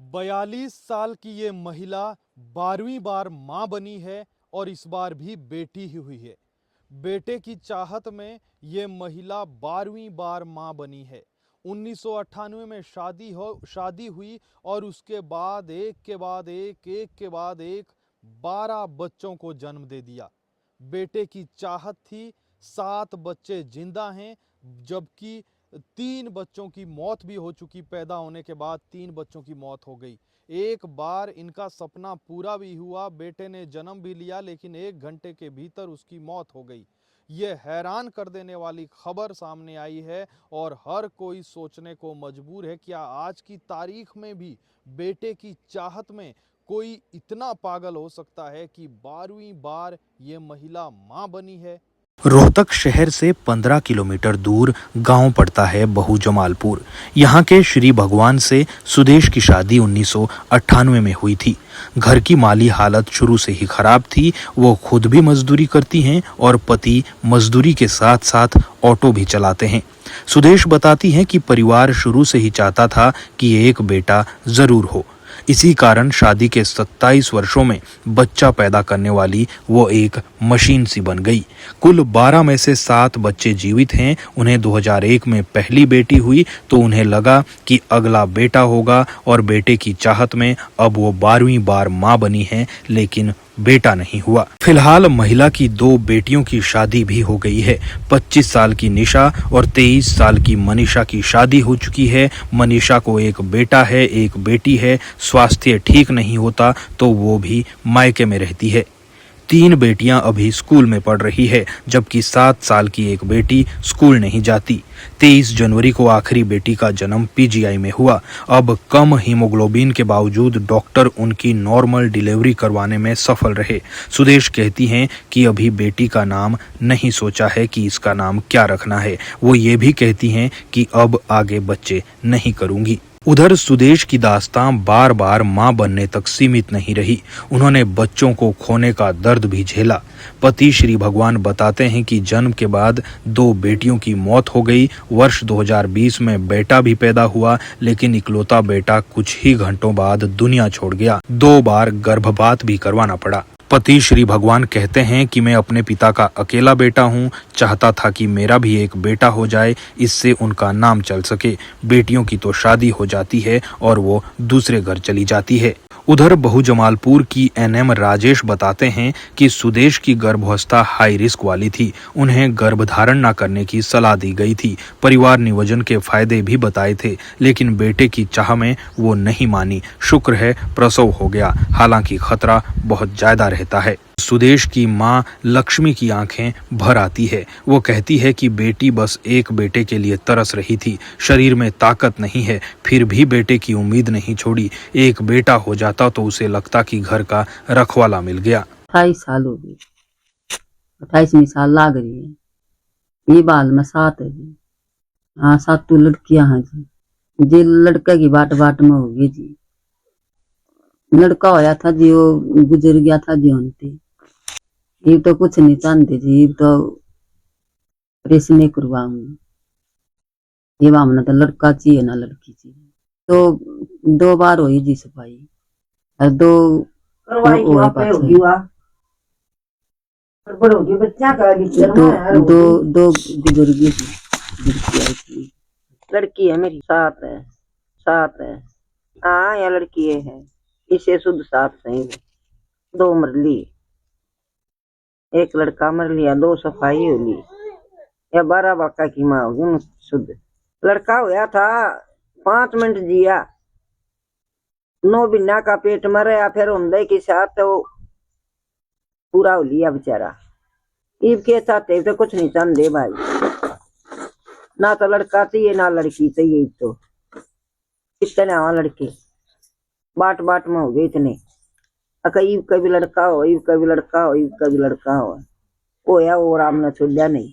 42 साल की ये महिला 12वीं बार मां बनी है और इस बार भी बेटी ही हुई है। बेटे की चाहत में ये महिला 12वीं बार मां बनी है। 1998 में शादी हुई और उसके बाद एक के बाद एक 12 बच्चों को जन्म दे दिया। बेटे की चाहत थी, 7 बच्चे जिंदा हैं, जबकि 3 बच्चों की मौत भी हो चुकी। पैदा होने के बाद 3 बच्चों की मौत हो गई। एक बार इनका सपना पूरा भी हुआ, बेटे ने जन्म भी लिया, लेकिन 1 घंटे के भीतर उसकी मौत हो गई। ये हैरान कर देने वाली खबर सामने आई है और हर कोई सोचने को मजबूर है, क्या आज की तारीख में भी बेटे की चाहत में कोई इतना पागल हो सकता है कि 12वीं बार ये महिला मां बनी है। रोहतक शहर से 15 किलोमीटर दूर गांव पड़ता है बहुजमालपुर। यहाँ के श्री भगवान से सुदेश की शादी 1998 में हुई थी। घर की माली हालत शुरू से ही खराब थी। वो खुद भी मजदूरी करती हैं और पति मजदूरी के साथ साथ ऑटो भी चलाते हैं। सुदेश बताती हैं कि परिवार शुरू से ही चाहता था कि एक बेटा जरूर हो। इसी कारण शादी के 27 वर्षों में बच्चा पैदा करने वाली वो एक मशीन सी बन गई। कुल 12 में से 7 बच्चे जीवित हैं। उन्हें 2001 में पहली बेटी हुई तो उन्हें लगा कि अगला बेटा होगा और बेटे की चाहत में अब वो 12वीं बार मां बनी है, लेकिन बेटा नहीं हुआ। फिलहाल महिला की 2 बेटियों की शादी भी हो गई है। 25 साल की निशा और 23 साल की मनीषा की शादी हो चुकी है। मनीषा को एक बेटा है, एक बेटी है। स्वास्थ्य ठीक नहीं होता तो वो भी मायके में रहती है। 3 बेटियां अभी स्कूल में पढ़ रही है, जबकि 7 साल की एक बेटी स्कूल नहीं जाती। 23 जनवरी को आखिरी बेटी का जन्म पीजीआई में हुआ। अब कम हीमोग्लोबिन के बावजूद डॉक्टर उनकी नॉर्मल डिलीवरी करवाने में सफल रहे। सुदेश कहती हैं कि अभी बेटी का नाम नहीं सोचा है कि इसका नाम क्या रखना है। वो ये भी कहती हैं कि अब आगे बच्चे नहीं करूंगी। उधर सुदेश की दास्तां बार बार मां बनने तक सीमित नहीं रही। उन्होंने बच्चों को खोने का दर्द भी झेला। पति श्री भगवान बताते हैं कि जन्म के बाद 2 बेटियों की मौत हो गई। वर्ष 2020 में बेटा भी पैदा हुआ, लेकिन इकलौता बेटा कुछ ही घंटों बाद दुनिया छोड़ गया। 2 बार गर्भपात भी करवाना पड़ा। पति श्री भगवान कहते हैं कि मैं अपने पिता का अकेला बेटा हूँ, चाहता था कि मेरा भी एक बेटा हो जाए, इससे उनका नाम चल सके। बेटियों की तो शादी हो जाती है और वो दूसरे घर चली जाती है। उधर बहुजमालपुर की एनएम राजेश बताते हैं कि सुदेश की गर्भावस्था हाई रिस्क वाली थी। उन्हें गर्भधारण न करने की सलाह दी गई थी। परिवार नियोजन के फायदे भी बताए थे, लेकिन बेटे की चाह में वो नहीं मानी। शुक्र है प्रसव हो गया, हालांकि खतरा बहुत ज्यादा रहता है। सुदेश की मां लक्ष्मी की आंखें भर आती है। वो कहती है कि बेटी बस एक बेटे के लिए तरस रही थी। शरीर में ताकत नहीं है, फिर भी बेटे की उम्मीद नहीं छोड़ी। एक बेटा हो जाता तो उसे लगता कि घर का रखवाला मिल गया। 28 साल हो गए, 28वीं साल लाग रही है। ये बाल में 7 है जी। हाँ, 7 तो लड़कियां हैं जी। जी लड़के की बाट बाट में हो गई जी। लड़का होया था जी, वो गुजर गया था जी। उनते ये तो कुछ नहीं चाहते जी, तो ऑपरेशन करवाऊंगी। ये हमने तो लड़का चाहिए ना लड़की चाहिए। तो 2 बार हुई जी सफाई और 2 करवाई दो गुजर गई जी। लड़की है मेरी, 7 है, 7 है। हाँ, या लड़की है, इसे शुद्ध 7 सही है। 2 मरली, एक लड़का मर लिया, 2 सफाई हो ली, या 12 बाका की माँ होगी शुद्ध। लड़का होया था 5 मिनट जिया, 9 महीना का पेट मरया, फिर उमदे के साथ तो पूरा हो लिया बेचारा। ईब के चाहते तो कुछ नहीं चाहते भाई, ना तो लड़का चाहिए ना लड़की चाहिए। तो कितने आवा लड़के बाट बाट में हो गए इतने। ईब कभी लड़का हो, ईब कभी लड़का हो, ईब कभी लड़का हो, वो या वो राम ने छोड़ा नहीं।